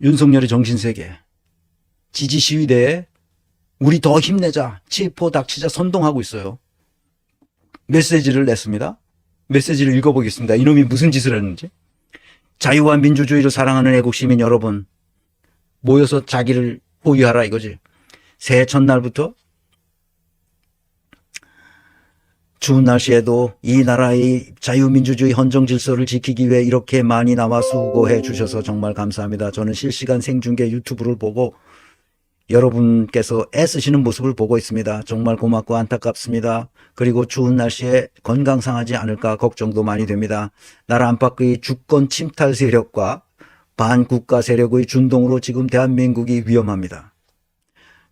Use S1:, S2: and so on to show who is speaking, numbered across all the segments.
S1: 윤석열의 정신세계, 지지시위대에 우리 더 힘내자, 체포 닥치자 선동하고 있어요. 메시지를 냈습니다. 메시지를 읽어보겠습니다. 이놈이 무슨 짓을 했는지. 자유와 민주주의를 사랑하는 애국시민 여러분, 모여서 자기를 보유하라 이거지. 새해 첫날부터 추운 날씨에도 이 나라의 자유민주주의 헌정 질서를 지키기 위해 이렇게 많이 나와 수고해 주셔서 정말 감사합니다. 저는 실시간 생중계 유튜브를 보고 여러분께서 애쓰시는 모습을 보고 있습니다. 정말 고맙고 안타깝습니다. 그리고 추운 날씨에 건강 상하지 않을까 걱정도 많이 됩니다. 나라 안팎의 주권 침탈 세력과 반국가 세력의 준동으로 지금 대한민국이 위험합니다.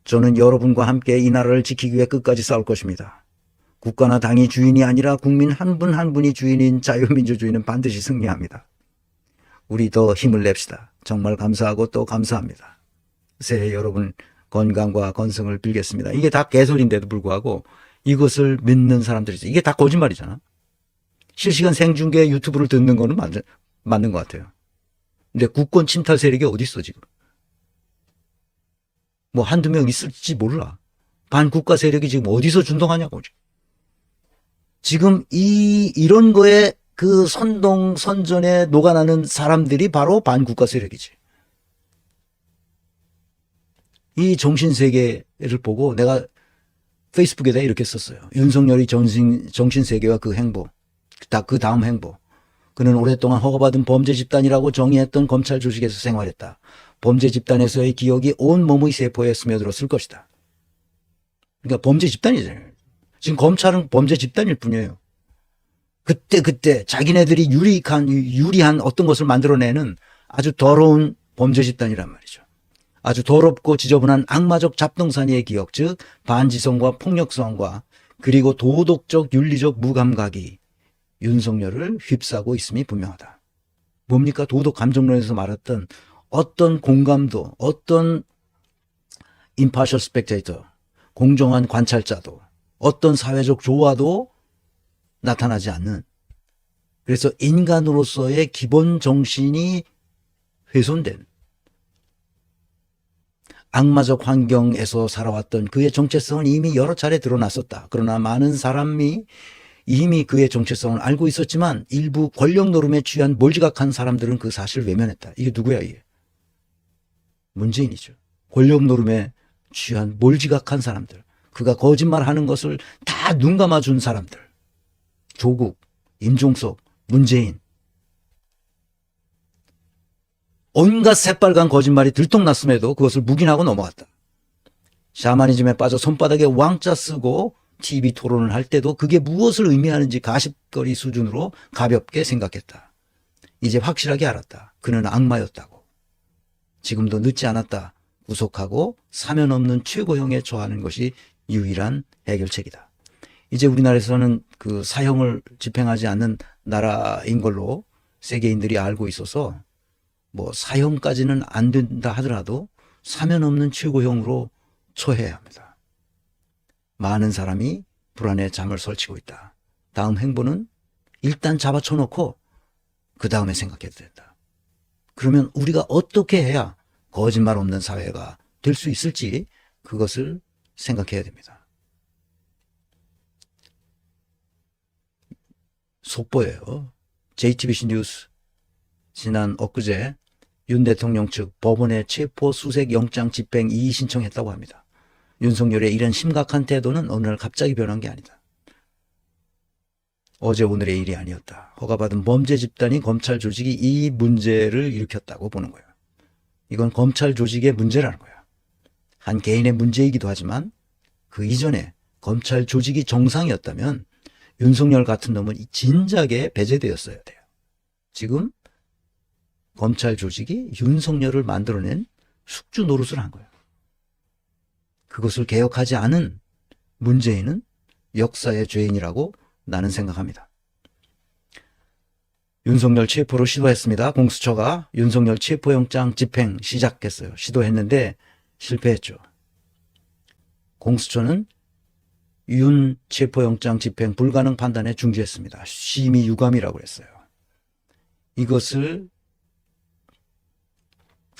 S1: 저는 여러분과 함께 이 나라를 지키기 위해 끝까지 싸울 것입니다. 국가나 당이 주인이 아니라 국민 한 분 한 분이 주인인 자유민주주의는 반드시 승리합니다. 우리 더 힘을 냅시다. 정말 감사하고 또 감사합니다. 새해 여러분 건강과 건승을 빌겠습니다. 이게 다 개소리인데도 불구하고 이것을 믿는 사람들이 있어요. 이게 다 거짓말이잖아. 실시간 생중계 유튜브를 듣는 거는 맞는 것 같아요. 근데 국권 침탈 세력이 어디 있어 지금. 뭐 한두 명 있을지 몰라. 반국가 세력이 지금 어디서 준동하냐고. 지금 이런 거에 그 선전에 녹아나는 사람들이 바로 반국가 세력이지. 이 정신세계를 보고 내가 페이스북에다 이렇게 썼어요. 윤석열이 정신세계와 그 행보, 그 다음 행보. 그는 오랫동안 허가받은 범죄 집단이라고 정의했던 검찰 조직에서 생활했다. 범죄 집단에서의 기억이 온 몸의 세포에 스며들었을 것이다. 그러니까 범죄 집단이잖아요. 지금 검찰은 범죄 집단일 뿐이에요. 그때 자기네들이 유리한 어떤 것을 만들어내는 아주 더러운 범죄 집단이란 말이죠. 아주 더럽고 지저분한 악마적 잡동사니의 기억, 즉 반지성과 폭력성과 그리고 도덕적 윤리적 무감각이 윤석열을 휩싸고 있음이 분명하다. 뭡니까? 도덕 감정론에서 말했던 어떤 공감도, 어떤 impartial spectator, 공정한 관찰자도, 어떤 사회적 조화도 나타나지 않는, 그래서 인간으로서의 기본 정신이 훼손된 악마적 환경에서 살아왔던 그의 정체성은 이미 여러 차례 드러났었다. 그러나 많은 사람이 이미 그의 정체성을 알고 있었지만 일부 권력 노름에 취한 몰지각한 사람들은 그 사실을 외면했다. 이게 누구야 이게? 문재인이죠. 권력 노름에 취한 몰지각한 사람들. 그가 거짓말하는 것을 다 눈 감아준 사람들. 조국, 임종석, 문재인. 온갖 새빨간 거짓말이 들통났음에도 그것을 묵인하고 넘어갔다. 샤머니즘에 빠져 손바닥에 왕자 쓰고 TV 토론을 할 때도 그게 무엇을 의미하는지 가십거리 수준으로 가볍게 생각했다. 이제 확실하게 알았다. 그는 악마였다고. 지금도 늦지 않았다. 구속하고 사면 없는 최고형에 처하는 것이 유일한 해결책이다. 이제 우리나라에서는 그 사형을 집행하지 않는 나라인 걸로 세계인들이 알고 있어서 뭐 사형까지는 안 된다 하더라도 사면 없는 최고형으로 처해야 합니다. 많은 사람이 불안에 잠을 설치고 있다. 다음 행보는 일단 잡아쳐놓고 그 다음에 생각해도 된다. 그러면 우리가 어떻게 해야 거짓말 없는 사회가 될 수 있을지 그것을 생각해야 됩니다. 속보예요. JTBC 뉴스 지난 엊그제 윤 대통령 측 법원에 체포 수색 영장 집행 이의 신청했다고 합니다. 윤석열의 이런 심각한 태도는 어느 날 갑자기 변한 게 아니다. 어제 오늘의 일이 아니었다. 허가받은 범죄 집단이 검찰 조직이 이 문제를 일으켰다고 보는 거야. 이건 검찰 조직의 문제라는 거야. 한 개인의 문제이기도 하지만 그 이전에 검찰 조직이 정상이었다면 윤석열 같은 놈은 진작에 배제되었어야 돼요. 지금 검찰 조직이 윤석열을 만들어낸 숙주 노릇을 한 거예요. 그것을 개혁하지 않은 문재인은 역사의 죄인이라고 나는 생각합니다. 윤석열 체포를 시도했습니다. 공수처가 윤석열 체포영장 집행 시작했어요. 시도했는데 실패했죠. 공수처는 윤 체포영장 집행 불가능 판단에 중지했습니다. 심의 유감이라고 했어요. 이것을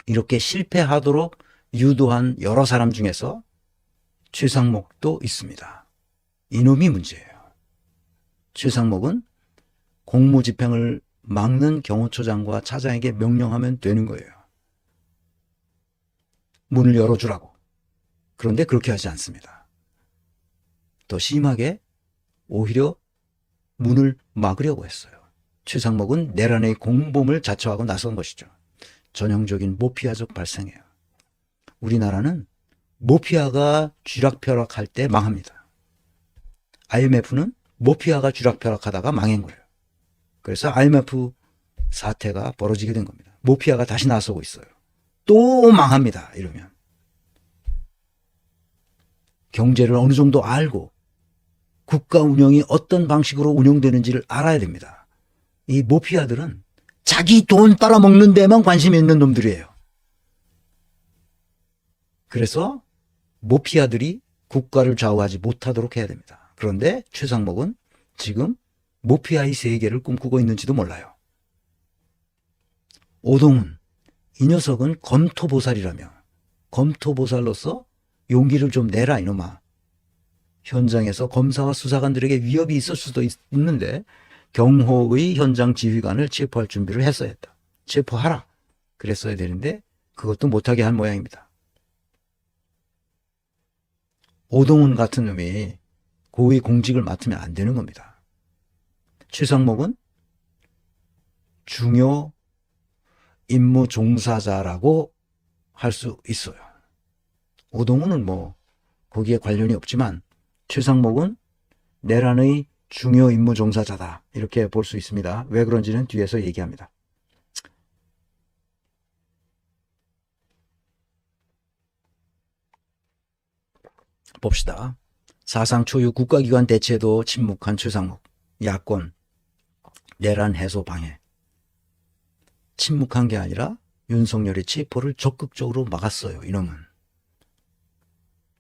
S1: 이렇게 실패하도록 유도한 여러 사람 중에서 최상목도 있습니다. 이놈이 문제예요. 최상목은 공무집행을 막는 경호처장과 차장에게 명령하면 되는 거예요. 문을 열어주라고. 그런데 그렇게 하지 않습니다. 더 심하게 오히려 문을 막으려고 했어요. 최상목은 내란의 공범을 자처하고 나선 것이죠. 전형적인 모피아적 발상이에요. 우리나라는 모피아가 쥐락펴락할 때 망합니다. IMF는 모피아가 쥐락펴락하다가 망한 거예요. 그래서 IMF 사태가 벌어지게 된 겁니다. 모피아가 다시 나서고 있어요. 또 망합니다. 이러면. 경제를 어느 정도 알고 국가 운영이 어떤 방식으로 운영되는지를 알아야 됩니다. 이 모피아들은 자기 돈 빨아먹는 데만 관심이 있는 놈들이에요. 그래서 모피아들이 국가를 좌우하지 못하도록 해야 됩니다. 그런데 최상목은 지금 모피아의 세계를 꿈꾸고 있는지도 몰라요. 오동훈, 이 녀석은 검토보살이라며 검토보살로서 용기를 좀 내라 이놈아. 현장에서 검사와 수사관들에게 위협이 있을 수도 있는데 경호의 현장 지휘관을 체포할 준비를 했어야 했다. 체포하라. 그랬어야 되는데 그것도 못하게 한 모양입니다. 오동훈 같은 놈이 고위 공직을 맡으면 안 되는 겁니다. 최상목은 중요 임무 종사자라고 할 수 있어요. 오동훈은 뭐 거기에 관련이 없지만 최상목은 내란의 중요 임무 종사자다. 이렇게 볼 수 있습니다. 왜 그런지는 뒤에서 얘기합니다. 봅시다. 사상 초유 국가기관 대체도 침묵한 최상목, 야권, 내란 해소 방해. 침묵한 게 아니라 윤석열의 체포를 적극적으로 막았어요. 이놈은.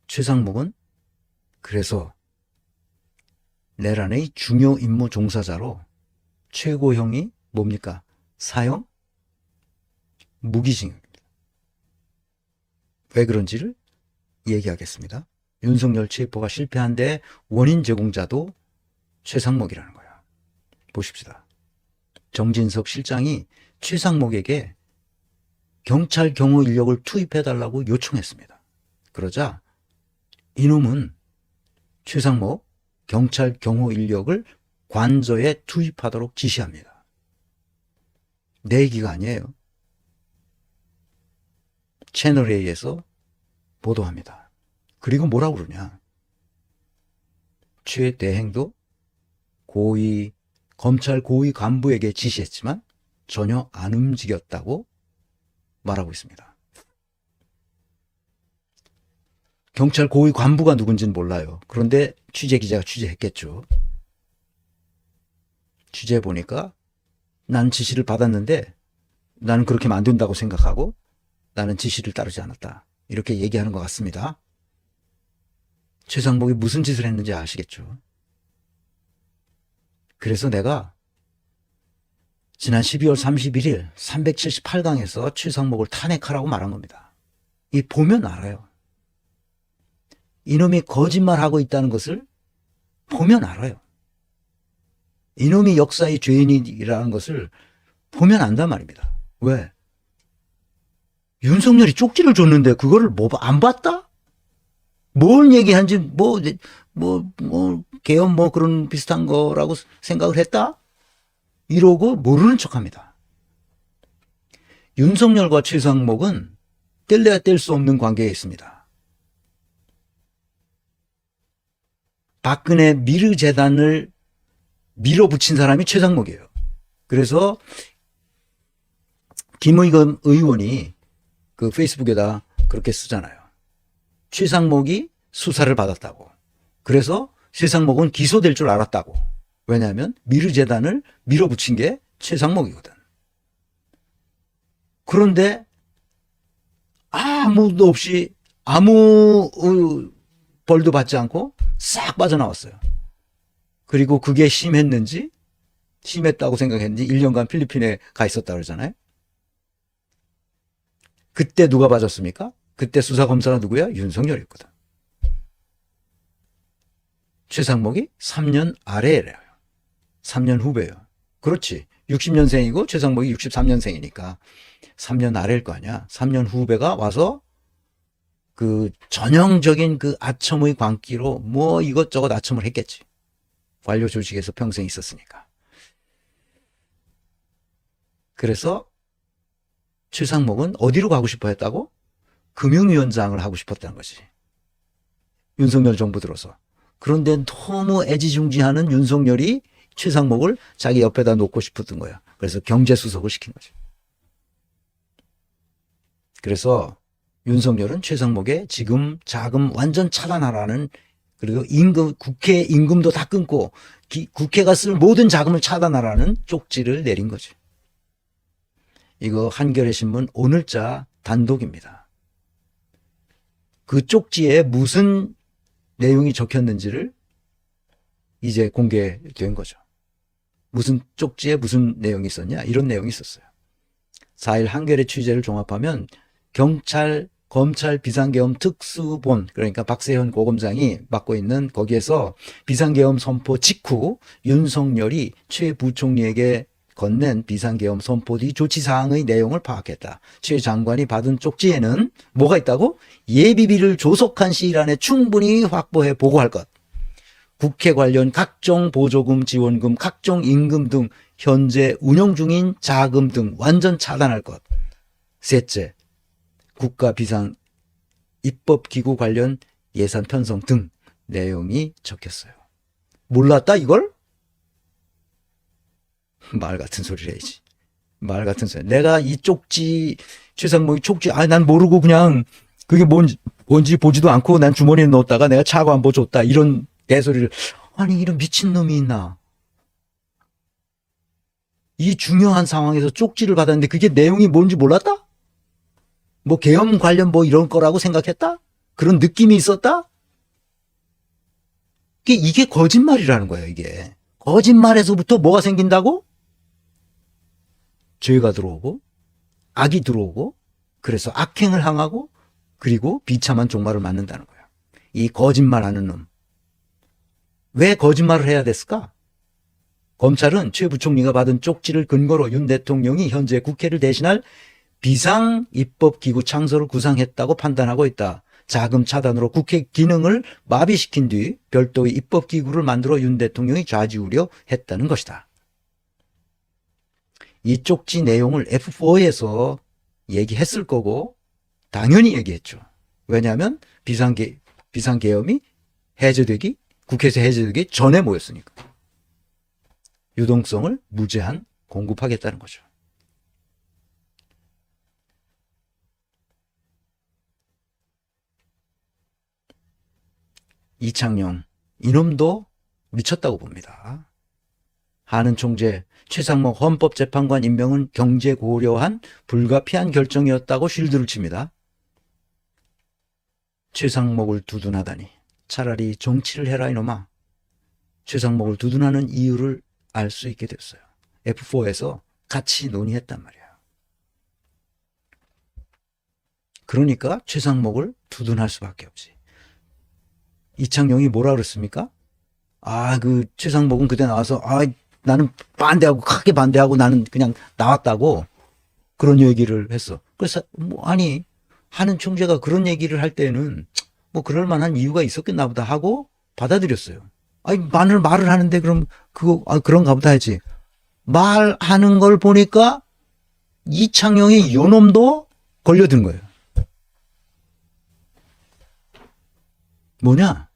S1: 최상목은 그래서 내란의 중요 임무 종사자로 최고형이 뭡니까? 사형? 무기징역입니다. 왜 그런지를 얘기하겠습니다. 윤석열 체포가 실패한데 원인 제공자도 최상목이라는 거예요. 보십시다. 정진석 실장이 최상목에게 경찰 경호 인력을 투입해달라고 요청했습니다. 그러자 이놈은 최상목 경찰 경호 인력을 관저에 투입하도록 지시합니다. 내 얘기가 아니에요. 채널A에서 보도합니다. 그리고 뭐라고 그러냐. 최대행도 고위 검찰 고위 간부에게 지시했지만 전혀 안 움직였다고 말하고 있습니다. 경찰 고위 간부가 누군지는 몰라요. 그런데 취재기자가 취재했겠죠. 취재해 보니까 난 지시를 받았는데 나는 그렇게 하면 안 된다고 생각하고 나는 지시를 따르지 않았다. 이렇게 얘기하는 것 같습니다. 최상목이 무슨 짓을 했는지 아시겠죠. 그래서 내가 지난 12월 31일 378강에서 최상목을 탄핵하라고 말한 겁니다. 이 보면 알아요. 이놈이 거짓말하고 있다는 것을 보면 알아요. 이놈이 역사의 죄인이라는 것을 보면 안단 말입니다. 왜? 윤석열이 쪽지를 줬는데 그거를 뭐 안 봤다? 뭘 얘기한지 개헌 그런 비슷한 거라고 생각을 했다? 이러고 모르는 척합니다. 윤석열과 최상목은 뗄래야 뗄 수 없는 관계에 있습니다. 박근혜 미르재단을 밀어붙인 사람이 최상목이에요. 그래서 김의겸 의원이 그 페이스북에다 그렇게 쓰잖아요. 최상목이 수사를 받았다고. 그래서 최상목은 기소될 줄 알았다고. 왜냐하면 미르재단을 밀어붙인 게 최상목이거든. 그런데 아무도 없이 아무 벌도 받지 않고 싹 빠져나왔어요. 그리고 그게 심했다고 생각했는지 1년간 필리핀에 가 있었다 그러잖아요. 그때 누가 봐줬습니까? 그때 수사검사가 누구야? 윤석열이었거든. 최상목이 3년 아래래요. 3년 후배예요. 그렇지. 60년생이고 최상목이 63년생이니까 3년 아래일 거 아니야. 3년 후배가 와서 그 전형적인 그 아첨의 광기로 뭐 이것저것 아첨을 했겠지. 관료 조직에서 평생 있었으니까. 그래서 최상목은 어디로 가고 싶어 했다고? 금융위원장을 하고 싶었다는 거지. 윤석열 정부 들어서. 그런데 너무 애지중지하는 윤석열이 최상목을 자기 옆에다 놓고 싶었던 거야. 그래서 경제수석을 시킨 거지. 그래서 윤석열은 최상목의 지금 자금 완전 차단하라는, 그리고 임금, 국회 임금도 다 끊고 국회가 쓸 모든 자금을 차단하라는 쪽지를 내린 거지. 이거 한겨레 신문 오늘자 단독입니다. 그 쪽지에 무슨 내용이 적혔는지를 이제 공개된 거죠. 무슨 쪽지에 무슨 내용이 있었냐? 이런 내용이 있었어요. 4일 한겨레 취재를 종합하면 경찰, 검찰 비상계엄 특수본, 그러니까 박세현 고검장이 맡고 있는 거기에서 비상계엄 선포 직후 윤석열이 최 부총리에게 건넨 비상계엄 선포 뒤 조치사항의 내용을 파악했다. 최 장관이 받은 쪽지에는 뭐가 있다고? 예비비를 조속한 시일 안에 충분히 확보해 보고할 것. 국회 관련 각종 보조금, 지원금, 각종 임금 등 현재 운영 중인 자금 등 완전 차단할 것. 셋째, 국가 비상 입법기구 관련 예산 편성 등 내용이 적혔어요. 몰랐다 이걸? 말 같은 소리를 해야지. 말 같은 소리. 내가 이 쪽지, 최상목이 쪽지, 난 모르고 그냥 그게 뭔지 보지도 않고 난 주머니에 넣었다가 내가 차고 한번 줬다. 이런 개소리를. 아니, 이런 미친놈이 있나. 이 중요한 상황에서 쪽지를 받았는데 그게 내용이 뭔지 몰랐다? 뭐 계엄 관련 뭐 이런 거라고 생각했다? 그런 느낌이 있었다? 이게 거짓말이라는 거예요, 이게. 거짓말에서부터 뭐가 생긴다고? 죄가 들어오고, 악이 들어오고, 그래서 악행을 항하고, 그리고 비참한 종말을 맞는다는 거예요. 이 거짓말하는 놈. 왜 거짓말을 해야 됐을까? 검찰은 최 부총리가 받은 쪽지를 근거로 윤 대통령이 현재 국회를 대신할 비상입법기구 창설을 구상했다고 판단하고 있다. 자금 차단으로 국회 기능을 마비시킨 뒤 별도의 입법기구를 만들어 윤 대통령이 좌지우려 했다는 것이다. 이 쪽지 내용을 F4에서 얘기했을 거고 당연히 얘기했죠. 왜냐하면 비상계엄이 해제되기, 국회에서 해제되기 전에 모였으니까. 유동성을 무제한 공급하겠다는 거죠. 이창용, 이놈도 미쳤다고 봅니다. 하는 총재, 최상목 헌법재판관 임명은 경제 고려한 불가피한 결정이었다고 쉴드를 칩니다. 최상목을 두둔하다니. 차라리 정치를 해라 이놈아. 최상목을 두둔하는 이유를 알 수 있게 됐어요. F4에서 같이 논의했단 말이에요. 그러니까 최상목을 두둔할 수밖에 없지. 이창용이 뭐라 그랬습니까? 그 최상목은 그때 나와서 나는 반대하고, 크게 반대하고 나는 그냥 나왔다고 그런 얘기를 했어. 그래서 하는 총재가 그런 얘기를 할 때는 뭐 그럴 만한 이유가 있었겠나 보다 하고 받아들였어요. 말을 하는데 그럼 그런가 보다 하지. 말하는 걸 보니까 이창용이 요놈도 걸려든 거예요. 뭐냐?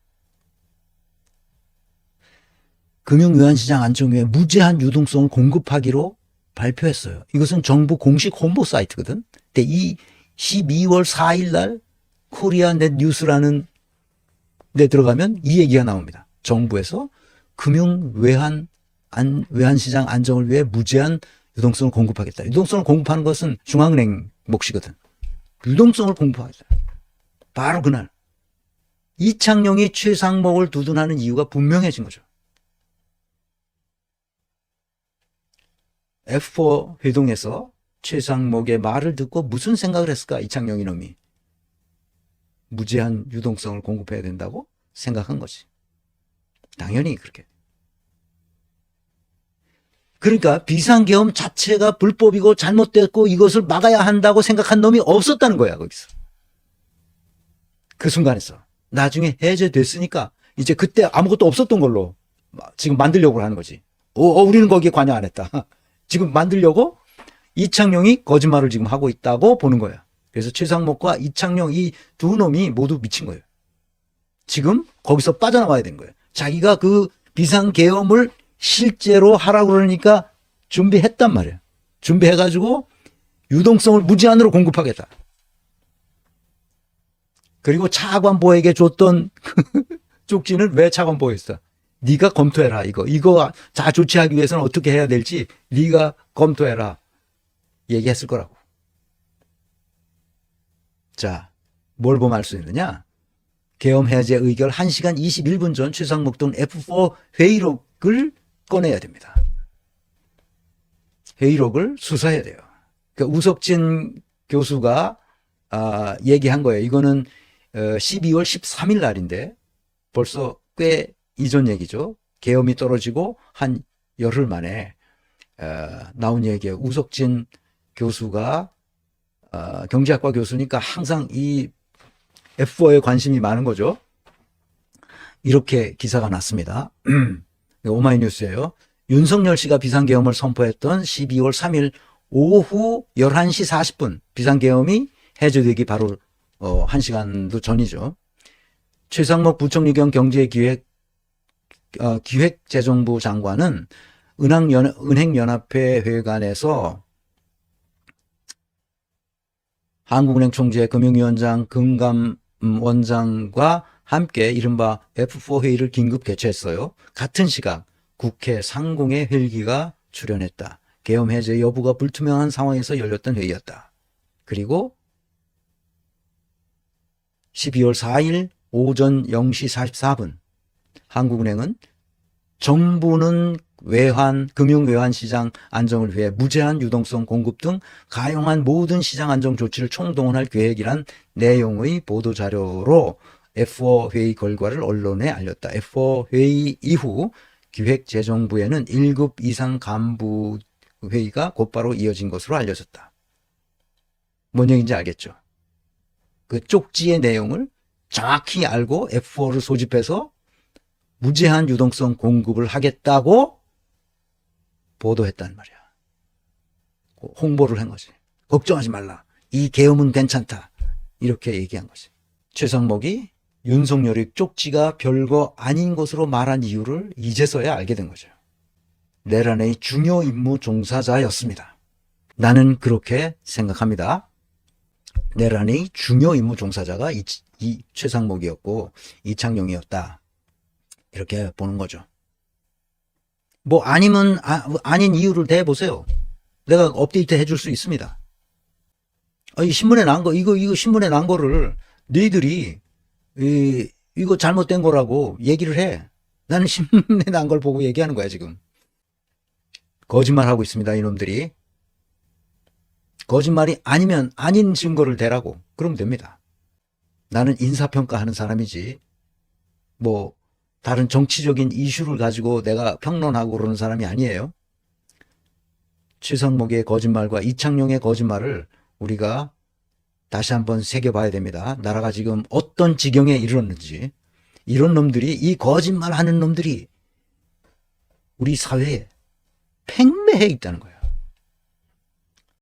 S1: 금융외환시장 안정 위해 무제한 유동성을 공급하기로 발표했어요. 이것은 정부 공식 홍보 사이트거든. 근데 이 12월 4일 날 코리아넷 뉴스라는 데 들어가면 이 얘기가 나옵니다. 정부에서 금융외환시장 안정을 위해 무제한 유동성을 공급하겠다. 유동성을 공급하는 것은 중앙은행 몫이거든. 유동성을 공급하겠다. 바로 그날 이창용이 최상목을 두둔하는 이유가 분명해진 거죠. F4 회동에서 최상목의 말을 듣고 무슨 생각을 했을까? 이창용 이놈이. 무제한 유동성을 공급해야 된다고 생각한 거지. 당연히 그렇게. 그러니까 비상계엄 자체가 불법이고 잘못됐고 이것을 막아야 한다고 생각한 놈이 없었다는 거야, 거기서. 그 순간에서. 나중에 해제됐으니까 이제 그때 아무것도 없었던 걸로 지금 만들려고 하는 거지. 우리는 거기에 관여 안 했다. 지금 만들려고 이창용이 거짓말을 지금 하고 있다고 보는 거야. 그래서 최상목과 이창용 이 두 놈이 모두 미친 거예요. 지금 거기서 빠져나와야 된 거예요. 자기가 그 비상계엄을 실제로 하라고 그러니까 준비했단 말이에요. 준비해가지고 유동성을 무제한으로 공급하겠다. 그리고 차관보에게 줬던 쪽지는 왜 차관보였어? 네가 검토해라. 이거 자 조치하기 위해서는 어떻게 해야 될지 네가 검토해라. 얘기했을 거라고. 자, 뭘 보면 알 수 있느냐? 계엄 해제 의결 1시간 21분 전 최상목 등 F4 회의록을 꺼내야 됩니다. 회의록을 수사해야 돼요. 그러니까 우석진 교수가 얘기한 거예요. 이거는 12월 13일 날인데 벌써 꽤 이전 얘기죠. 계엄이 떨어지고 한 열흘 만에 나온 얘기예요. 우석진 교수가 경제학과 교수니까 항상 이 F4에 관심이 많은 거죠. 이렇게 기사가 났습니다. 오마이뉴스예요. 윤석열 씨가 비상계엄을 선포했던 12월 3일 오후 11시 40분 비상계엄이 해제되기 바로 1시간도 전이죠. 최상목 부총리 겸 기획재정부 장관은 은행연합회 회관에서 한국은행 총재 금융위원장 금감원장과 함께 이른바 F4 회의를 긴급 개최했어요. 같은 시각 국회 상공의 헬기가 출연했다. 계엄 해제 여부가 불투명한 상황에서 열렸던 회의였다. 그리고 12월 4일 오전 0시 44분 한국은행은 정부는 금융외환 시장 안정을 위해 무제한 유동성 공급 등 가용한 모든 시장 안정 조치를 총동원할 계획이란 내용의 보도자료로 F4 회의 결과를 언론에 알렸다. F4 회의 이후 기획재정부에는 1급 이상 간부 회의가 곧바로 이어진 것으로 알려졌다. 뭔 얘기인지 알겠죠? 그 쪽지의 내용을 정확히 알고 F4를 소집해서 무제한 유동성 공급을 하겠다고 보도했단 말이야. 홍보를 한 거지. 걱정하지 말라. 이 계엄은 괜찮다. 이렇게 얘기한 거지. 최상목이 윤석열이 쪽지가 별거 아닌 것으로 말한 이유를 이제서야 알게 된 거죠. 내란의 중요 임무 종사자였습니다. 나는 그렇게 생각합니다. 내란의 중요 임무 종사자가 이 최상목이었고 이창용이었다. 이렇게 보는 거죠. 뭐 아니면 아닌 이유를 대보세요. 내가 업데이트 해줄 수 있습니다. 이 신문에 난 거 이거 신문에 난 거를 너희들이 이거 잘못된 거라고 얘기를 해. 나는 신문에 난 걸 보고 얘기하는 거야 지금. 거짓말하고 있습니다 이놈들이. 거짓말이 아니면 아닌 증거를 대라고. 그러면 됩니다. 나는 인사평가하는 사람이지 뭐 다른 정치적인 이슈를 가지고 내가 평론하고 그러는 사람이 아니에요. 최상목의 거짓말과 이창용의 거짓말을 우리가 다시 한번 새겨봐야 됩니다. 나라가 지금 어떤 지경에 이르렀는지. 이런 놈들이, 이 거짓말하는 놈들이 우리 사회에 팽배해 있다는 거예요.